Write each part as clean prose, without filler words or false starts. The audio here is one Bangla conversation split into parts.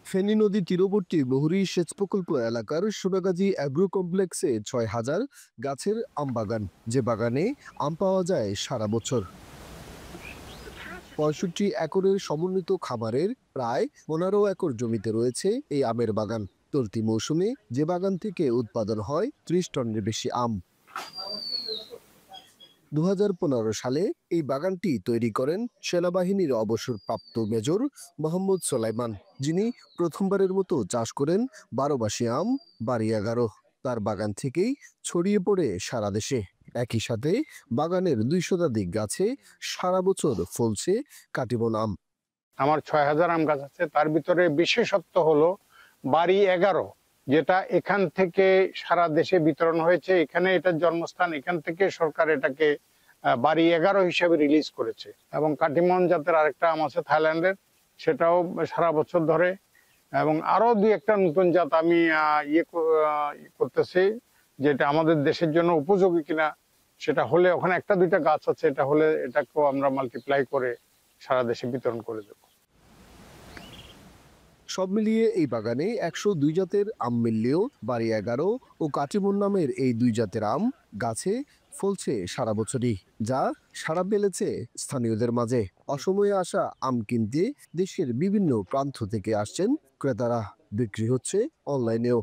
ফেনী নদী তীরবর্তী বহুরী সেচ প্রকল্প এলাকার সোনাগাজী অ্যাগ্রো কমপ্লেক্সে ৬,০০০ গাছের আম বাগান, যে বাগানে আম পাওয়া যায় সারা বছর। ৬৫ একরের সমন্বিত খামারের প্রায় ১৫ একর জমিতে রয়েছে এই আমের বাগান। চলতি মৌসুমে যে বাগান থেকে উৎপাদন হয় ৩০ টনের বেশি আম। ২০১৫ সালে এই বাগানটি তৈরি করেন সেনাবাহিনীর অবসরপ্রাপ্ত মেজর মোহাম্মদ সোলাইমান, যিনি প্রথমবারের মতো চাষ করেন ১২ মাসি আম বাড়ি ১১। তার বাগান থেকেই ছড়িয়ে পড়ে সারা দেশে। একই সাথে বাগানের ২ শতাধিক গাছে সারা বছর ফলছে কাটিমন আম। আমার ৬,০০০ আম গাছ আছে, তার ভিতরে বিশেষত্ব হলো বাড়ি ১১, যেটা এখান থেকে সারা দেশে বিতরণ হয়েছে। এখানে এটার জন্মস্থান, এখান থেকে সরকার এটাকে বাড়ি ১১ হিসেবে রিলিজ করেছে। এবং কাটিমন জাতের আরেকটা আম আছে থাইল্যান্ডের, সেটাও সারা বছর ধরে। এবং আরো ২-১টা নতুন জাত আমি করতেছি, যেটা আমাদের দেশের জন্য উপযোগী কিনা সেটা হলে, ওখানে ১টা-২টা গাছ আছে, এটা হলে এটাকেও আমরা মাল্টিপ্লাই করে সারা দেশে বিতরণ করে দেব। সব মিলিয়ে এই বাগানে ১০২ জাতের আম মিললেও বাড়ি ১১ ও কাটিমন নামের এই ২ জাতের আম গাছে ফলছে সারা বছরই, যা সাড়া ফেলেছে স্থানীয়দের মাঝে। অসময়ে আসা আম কিনতে দেশের বিভিন্ন প্রান্ত থেকে আসছেন ক্রেতারা। বিক্রি হচ্ছে অনলাইনেও।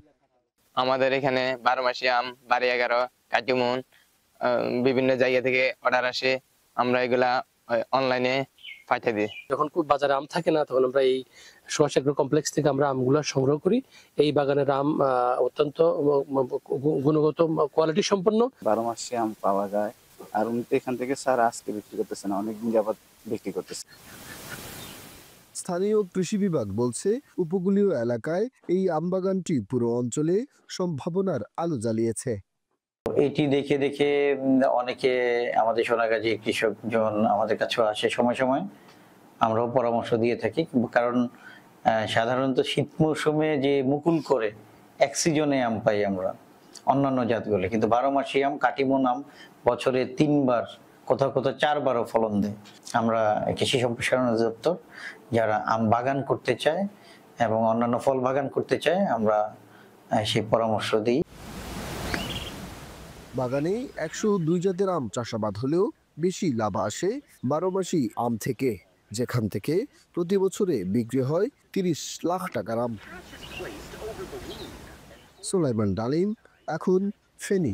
আমাদের এখানে ১২ মাসি আম, বাড়ি ১১, কাটিমন বিভিন্ন জায়গা থেকে অর্ডার আসে, আমরা এগুলা অনলাইনে পাঠিয়ে দিই। যখন খুব বাজারে আম থাকে না, তখন আমরা এই সুভাষ এগ্রো কমপ্লেক্স থেকে আমরা আমগুলো সংগ্রহ করি। এই বাগানের আম অত্যন্ত গুণগত কোয়ালিটি সম্পন্ন। ১২ মাসে আম পাওয়া যায়। আর উনি তো এখান থেকে স্যার আজকে বিক্রি করতেছে না, অনেকদিন যাবত বিক্রি করতেছে। স্থানীয় কৃষি বিভাগ বলছে, উপকূলীয় এলাকায় এই আম বাগানটি পুরো অঞ্চলে সম্ভাবনার আলো জ্বালিয়েছে। এটি দেখে দেখে অনেকে আমাদের সোনাগাজী কৃষকজন আমাদের কাছেও আসে সময় সময়, আমরাও পরামর্শ দিয়ে থাকি। কারণ সাধারণত শীত মৌসুমে যে মুকুল করে এক সিজনে আম পাই আমরা অন্যান্য জাতগুলো, কিন্তু ১২ মাসি আম, কাটিমন আম বছরে ৩ বার, কোথাও কোথাও ৪বারও ফলন দেয়। আমরা কৃষি সম্প্রসারণ অধিদপ্তর যারা আম বাগান করতে চায় এবং অন্যান্য ফল বাগান করতে চায়, আমরা সেই পরামর্শ দিই। বাগানে ১০২ জাতের আম চাষাবাদ হলেও বেশি লাভ আসে ১২ মাসি আম থেকে, যেখান থেকে প্রতি বছরে বিক্রি হয় ৩০ লাখ টাকার আম। সুলাইমান ডালিম, এখন ফেনী।